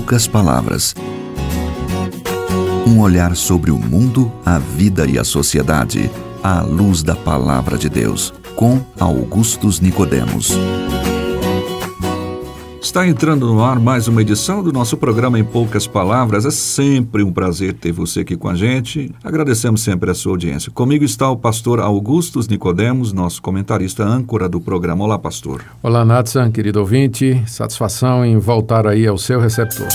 poucas palavras. Um olhar sobre o mundo, a vida e a sociedade, à luz da Palavra de Deus, com Augustus Nicodemos. Está entrando no ar mais uma edição do nosso programa Em Poucas Palavras. É sempre um prazer ter você aqui com a gente. Agradecemos sempre a sua audiência. Comigo está o pastor Augustus Nicodemos, nosso comentarista âncora do programa. Olá, pastor. Olá, Natsan, querido ouvinte. Satisfação em voltar aí ao seu receptor.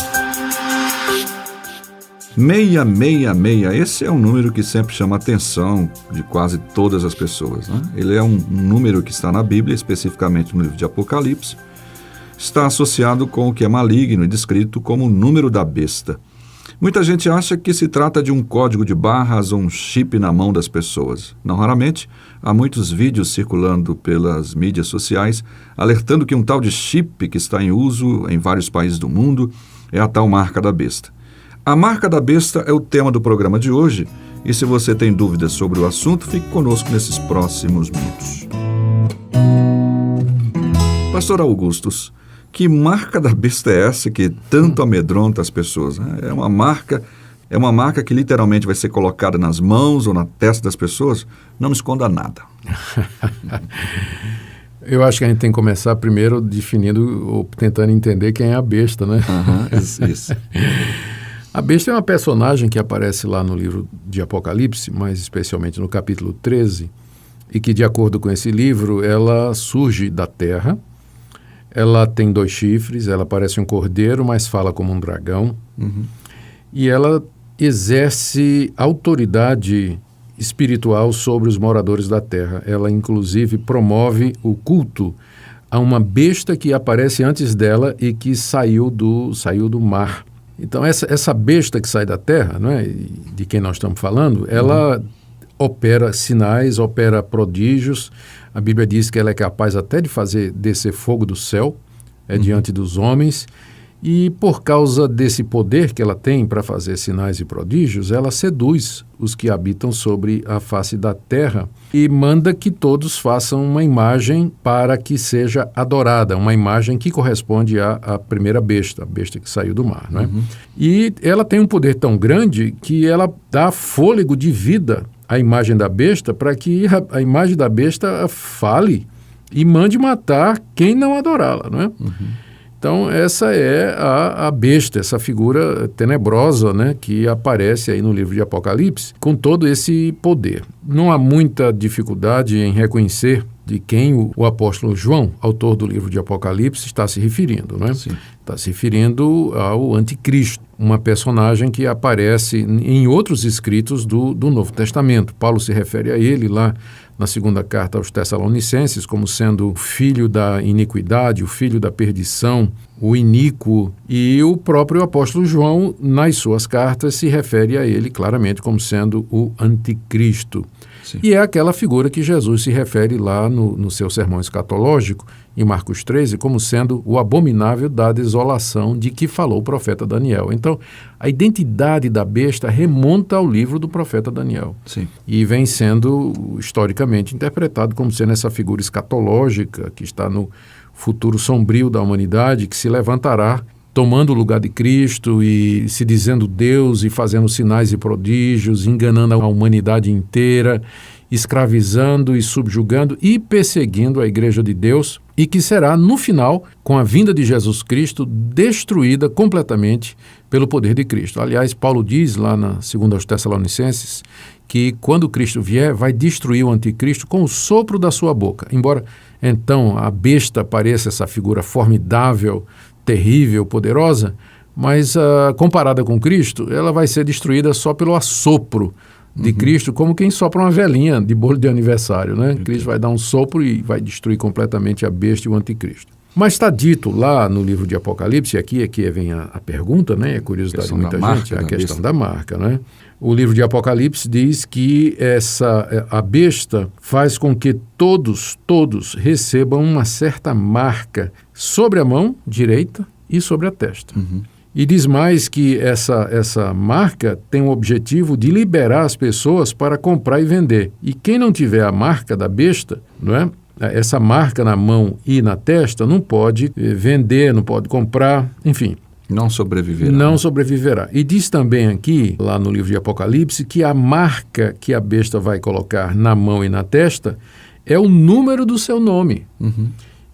666, esse é um número que sempre chama a atenção de quase todas as pessoas, né? Ele é um número que está na Bíblia, especificamente no livro de Apocalipse. Está associado com o que é maligno e descrito como o número da besta. Muita gente acha que se trata de um código de barras ou um chip na mão das pessoas. Não raramente, há muitos vídeos circulando pelas mídias sociais alertando que um tal de chip que está em uso em vários países do mundo é a tal marca da besta. A marca da besta é o tema do programa de hoje, e se você tem dúvidas sobre o assunto, fique conosco nesses próximos minutos. Pastor Augustus, que marca da besta é essa que tanto amedronta as pessoas? É uma marca que literalmente vai ser colocada nas mãos ou na testa das pessoas? Não me esconda nada. Eu acho que a gente tem que começar primeiro definindo ou tentando entender quem é a besta, né? Isso. A besta é uma personagem que aparece lá no livro de Apocalipse, mais especialmente no capítulo 13, e que, de acordo com esse livro, ela surge da terra. Ela tem 2 chifres, ela parece um cordeiro, mas fala como um dragão. E ela exerce autoridade espiritual sobre os moradores da terra. Ela, inclusive, promove o culto a uma besta que aparece antes dela e que saiu do mar. Então, essa besta que sai da terra, não é, de quem nós estamos falando, ela opera sinais, opera prodígios. A Bíblia diz que ela é capaz até de fazer descer fogo do céu diante dos homens. E por causa desse poder que ela tem para fazer sinais e prodígios, ela seduz os que habitam sobre a face da terra e manda que todos façam uma imagem para que seja adorada, uma imagem que corresponde à primeira besta, a besta que saiu do mar, não é? E ela tem um poder tão grande que ela dá fôlego de vida à imagem da besta para que a imagem da besta fale e mande matar quem não adorá-la, não é? Então, essa é a besta, essa figura tenebrosa, né, que aparece aí no livro de Apocalipse, com todo esse poder. Não há muita dificuldade em reconhecer de quem o apóstolo João, autor do livro de Apocalipse, está se referindo, né? Sim. Está se referindo ao anticristo, uma personagem que aparece em outros escritos do Novo Testamento. Paulo se refere a ele lá na segunda carta aos Tessalonicenses como sendo o filho da iniquidade, o filho da perdição, o iníquo. E o próprio apóstolo João, nas suas cartas, se refere a ele claramente como sendo o anticristo. Sim. E é aquela figura que Jesus se refere lá no seu sermão escatológico, em Marcos 13, como sendo o abominável da desolação de que falou o profeta Daniel. Então, a identidade da besta remonta ao livro do profeta Daniel. Sim. E vem sendo historicamente interpretado como sendo essa figura escatológica que está no futuro sombrio da humanidade, que se levantará tomando o lugar de Cristo e se dizendo Deus e fazendo sinais e prodígios, enganando a humanidade inteira, escravizando e subjugando e perseguindo a Igreja de Deus, e que será, no final, com a vinda de Jesus Cristo, destruída completamente pelo poder de Cristo. Aliás, Paulo diz lá na 2 aos Tessalonicenses que quando Cristo vier, vai destruir o anticristo com o sopro da sua boca. Embora, então, a besta pareça essa figura formidável, terrível, poderosa, mas comparada com Cristo, ela vai ser destruída só pelo assopro de Cristo, como quem sopra uma velinha de bolo de aniversário, né? Cristo vai dar um sopro e vai destruir completamente a besta e o anticristo. Mas está dito lá no livro de Apocalipse, e aqui vem a pergunta, né? É curiosidade de muita gente, a questão da marca, né? O livro de Apocalipse diz que a besta faz com que todos recebam uma certa marca sobre a mão direita e sobre a testa. E diz mais que essa marca tem o objetivo de liberar as pessoas para comprar e vender. E quem não tiver a marca da besta, não é? Essa marca na mão e na testa não pode vender, não pode comprar, enfim. Não sobreviverá. Não sobreviverá. E diz também aqui, lá no livro de Apocalipse, que a marca que a besta vai colocar na mão e na testa é o número do seu nome.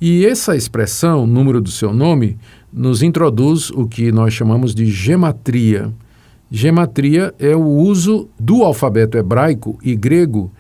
E essa expressão, número do seu nome, nos introduz o que nós chamamos de gematria. Gematria é o uso do alfabeto hebraico e grego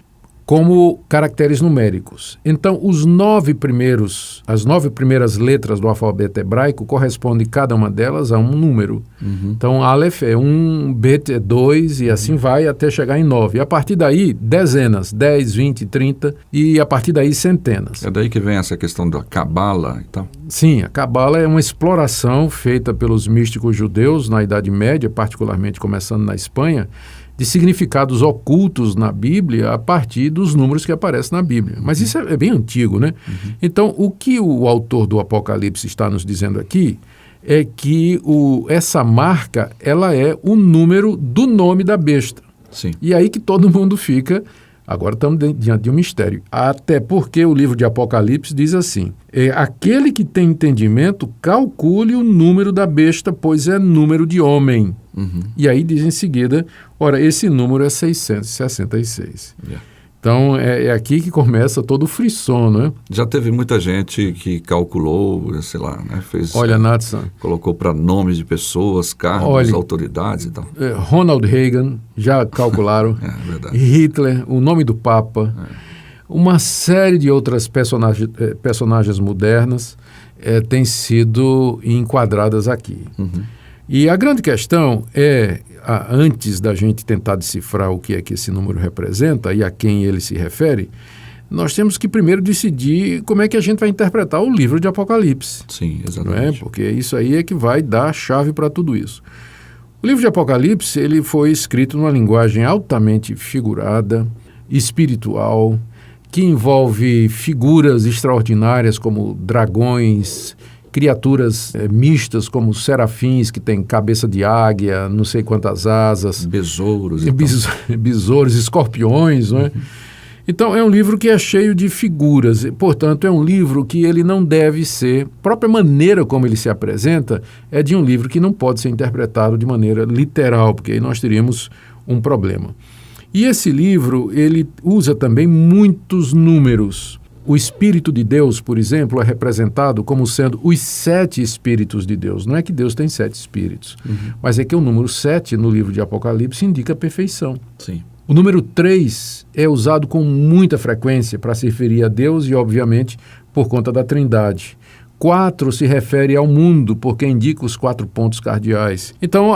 como caracteres numéricos. Então, as 9 primeiras letras do alfabeto hebraico correspondem cada uma delas a um número. Então, Aleph é 1, Bet é 2 e assim vai até chegar em 9. E a partir daí, dezenas, 10, 20, 30 e a partir daí centenas. É daí que vem essa questão da Cabala e tal? Sim, a Cabala é uma exploração feita pelos místicos judeus na Idade Média, particularmente começando na Espanha, de significados ocultos na Bíblia a partir dos números que aparecem na Bíblia. Mas isso é bem antigo, né? Então, o que o autor do Apocalipse está nos dizendo aqui é que essa marca, ela é o número do nome da besta. Sim. E aí que todo mundo fica... Agora estamos diante de um mistério. Até porque o livro de Apocalipse diz assim: aquele que tem entendimento, calcule o número da besta, pois é número de homem. E aí diz em seguida, ora, esse número é 666. Então, é aqui que começa todo o frisson, né? Já teve muita gente que calculou, sei lá, né? Olha, Natsan. Colocou para nomes de pessoas, cargos, autoridades e tal. Ronald Reagan, já calcularam. É verdade. Hitler, o nome do Papa. Uma série de outras personagens modernas têm sido enquadradas aqui. E a grande questão é, antes da gente tentar decifrar o que é que esse número representa e a quem ele se refere, nós temos que primeiro decidir como é que a gente vai interpretar o livro de Apocalipse. Sim, exatamente. Não é? Porque isso aí é que vai dar a chave para tudo isso. O livro de Apocalipse ele foi escrito numa linguagem altamente figurada, espiritual, que envolve figuras extraordinárias como dragões, criaturas mistas como serafins, que têm cabeça de águia, não sei quantas asas. Besouros. Besouros, escorpiões, não é? Então, é um livro que é cheio de figuras. Portanto, é um livro que ele não deve ser... A própria maneira como ele se apresenta é de um livro que não pode ser interpretado de maneira literal, porque aí nós teríamos um problema. E esse livro, ele usa também muitos números. O Espírito de Deus, por exemplo, é representado como sendo os 7 Espíritos de Deus. Não é que Deus tem 7 Espíritos, mas é que o número 7 no livro de Apocalipse indica a perfeição. Sim. O número 3 é usado com muita frequência para se referir a Deus e, obviamente, por conta da Trindade. 4 se refere ao mundo, porque indica os 4 pontos cardeais. Então,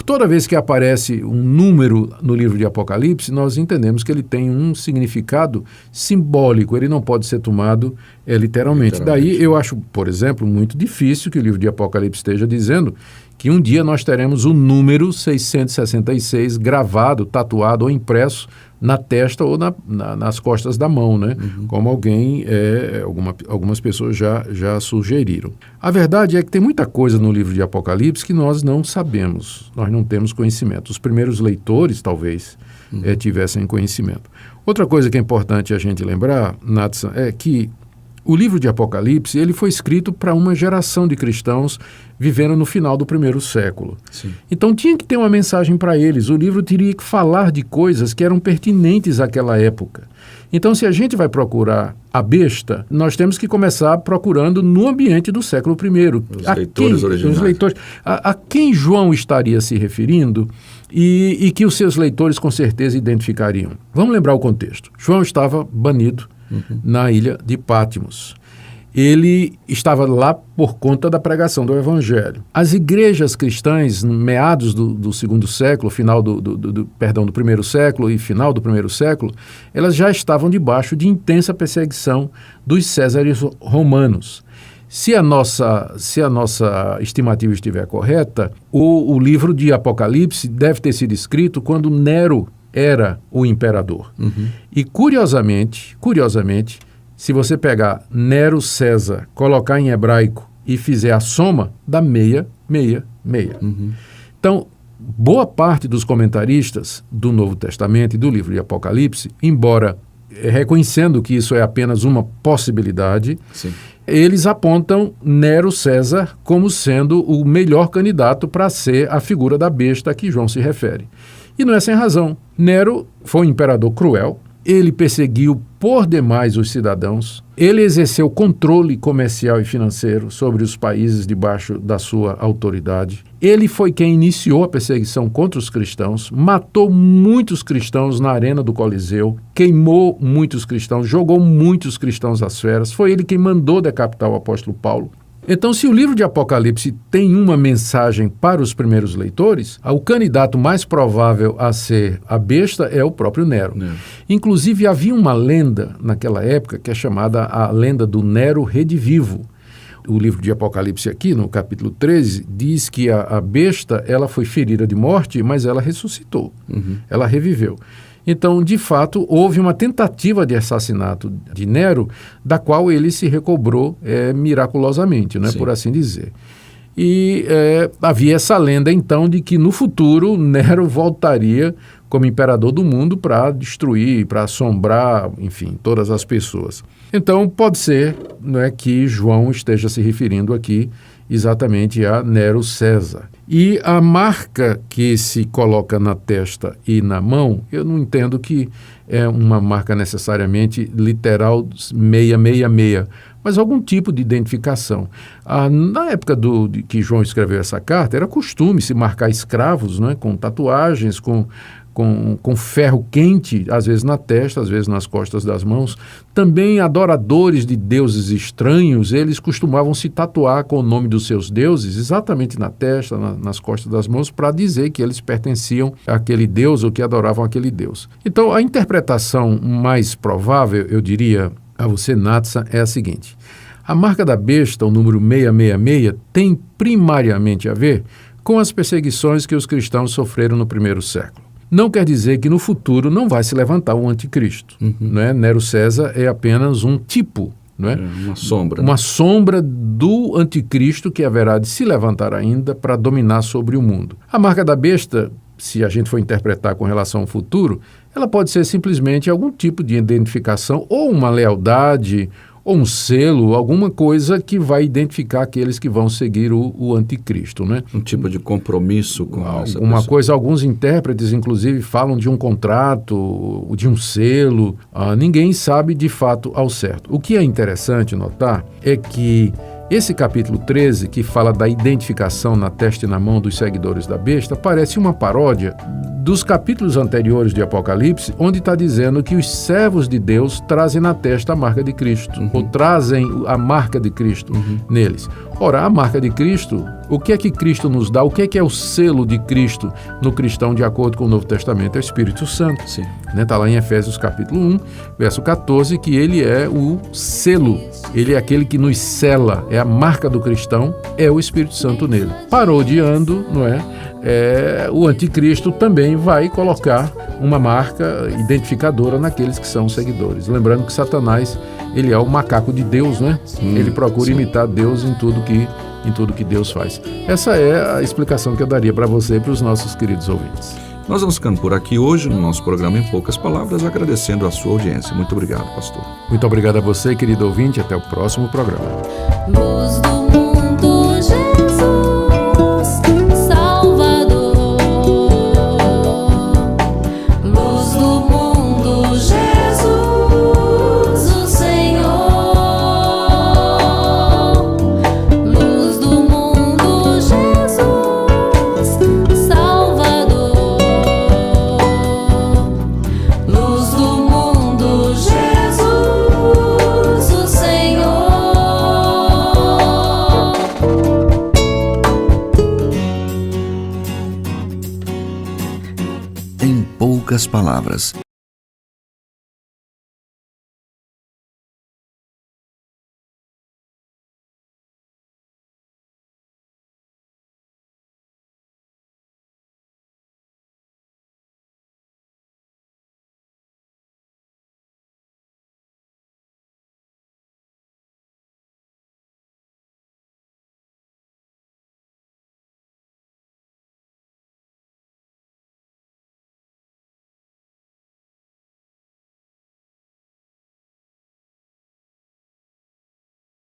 toda vez que aparece um número no livro de Apocalipse, nós entendemos que ele tem um significado simbólico, ele não pode ser tomado literalmente. Daí eu acho, por exemplo, muito difícil que o livro de Apocalipse esteja dizendo que um dia nós teremos o número 666 gravado, tatuado ou impresso na testa ou nas costas da mão, né? Como algumas pessoas já sugeriram. A verdade é que tem muita coisa no livro de Apocalipse que nós não sabemos, nós não temos conhecimento. Os primeiros leitores, talvez, tivessem conhecimento. Outra coisa que é importante a gente lembrar, Natsan, é que o livro de Apocalipse ele foi escrito para uma geração de cristãos vivendo no final do primeiro século. Sim. Então tinha que ter uma mensagem para eles. O livro teria que falar de coisas que eram pertinentes àquela época. Então, se a gente vai procurar a besta, nós temos que começar procurando no ambiente do século I. Os leitores originais. Os leitores, a quem João estaria se referindo e que os seus leitores com certeza identificariam. Vamos lembrar o contexto. João estava banido na ilha de Patmos. Ele estava lá por conta da pregação do Evangelho. As igrejas cristãs, meados do segundo século, final do primeiro século e final do primeiro século, elas já estavam debaixo de intensa perseguição dos Césares romanos. Se a nossa estimativa estiver correta, o livro de Apocalipse deve ter sido escrito quando Nero era o imperador. E curiosamente, se você pegar Nero César, colocar em hebraico e fizer a soma, dá 666. Então, boa parte dos comentaristas do Novo Testamento e do livro de Apocalipse, embora reconhecendo que isso é apenas uma possibilidade, Sim. eles apontam Nero César como sendo o melhor candidato para ser a figura da besta a que João se refere. E não é sem razão. Nero foi um imperador cruel, ele perseguiu por demais os cidadãos, ele exerceu controle comercial e financeiro sobre os países debaixo da sua autoridade. Ele foi quem iniciou a perseguição contra os cristãos, matou muitos cristãos na arena do Coliseu, queimou muitos cristãos, jogou muitos cristãos às feras. Foi ele quem mandou decapitar o apóstolo Paulo. Então, se o livro de Apocalipse tem uma mensagem para os primeiros leitores, o candidato mais provável a ser a besta é o próprio Nero. Inclusive, havia uma lenda naquela época que é chamada a lenda do Nero redivivo. O livro de Apocalipse aqui, no capítulo 13, diz que a besta ela foi ferida de morte, mas ela ressuscitou, ela reviveu. Então, de fato, houve uma tentativa de assassinato de Nero, da qual ele se recobrou miraculosamente, né, por assim dizer. E havia essa lenda, então, de que no futuro Nero voltaria como imperador do mundo para destruir, para assombrar, enfim, todas as pessoas. Então, pode ser, né, que João esteja se referindo aqui exatamente a Nero César. E a marca que se coloca na testa e na mão, eu não entendo que é uma marca necessariamente literal 666, mas algum tipo de identificação. Na época de que João escreveu essa carta, era costume se marcar escravos, né, com tatuagens, com ferro quente, às vezes na testa, às vezes nas costas das mãos. Também adoradores de deuses estranhos, eles costumavam se tatuar com o nome dos seus deuses, exatamente na testa, nas costas das mãos, para dizer que eles pertenciam àquele deus ou que adoravam aquele deus. Então, a interpretação mais provável, eu diria a você, Natsa, é a seguinte: a marca da besta, o número 666, tem primariamente a ver com as perseguições que os cristãos sofreram no primeiro século. Não quer dizer que no futuro não vai se levantar um anticristo. Né? Nero César é apenas um tipo, não é? Uma sombra. Uma sombra do anticristo que haverá de se levantar ainda para dominar sobre o mundo. A marca da besta, se a gente for interpretar com relação ao futuro, ela pode ser simplesmente algum tipo de identificação ou uma lealdade ou um selo, alguma coisa que vai identificar aqueles que vão seguir o anticristo, né? Um tipo de compromisso com essa alguma pessoa. coisa. Alguns intérpretes, inclusive, falam de um contrato, de um selo. Ninguém sabe de fato ao certo. O que é interessante notar é que esse capítulo 13, que fala da identificação na testa e na mão dos seguidores da besta, parece uma paródia dos capítulos anteriores de Apocalipse, onde está dizendo que os servos de Deus trazem na testa a marca de Cristo, ou trazem a marca de Cristo neles. Ora, a marca de Cristo, o que é que Cristo nos dá? O que é o selo de Cristo no cristão, de acordo com o Novo Testamento? É o Espírito Santo. Está lá em Efésios capítulo 1, verso 14, que ele é o selo, ele é aquele que nos sela, é a marca do cristão, é o Espírito Santo nele. Parodiando, não é? O anticristo também vai colocar uma marca identificadora naqueles que são seguidores. Lembrando que Satanás, ele é o macaco de Deus, né? Ele procura imitar Deus em tudo que Deus faz. Essa é a explicação que eu daria para você e para os nossos queridos ouvintes. Nós vamos ficando por aqui hoje no nosso programa Em Poucas Palavras, agradecendo a sua audiência. Muito obrigado, pastor. Muito obrigado a você, querido ouvinte. Até o próximo programa. Luz do mundo, Jesus, Salvador. Luz do mundo, Jesus, o Senhor. Luz do mundo, Jesus, Salvador. Luz do mundo, Jesus, o Senhor. Em poucas palavras,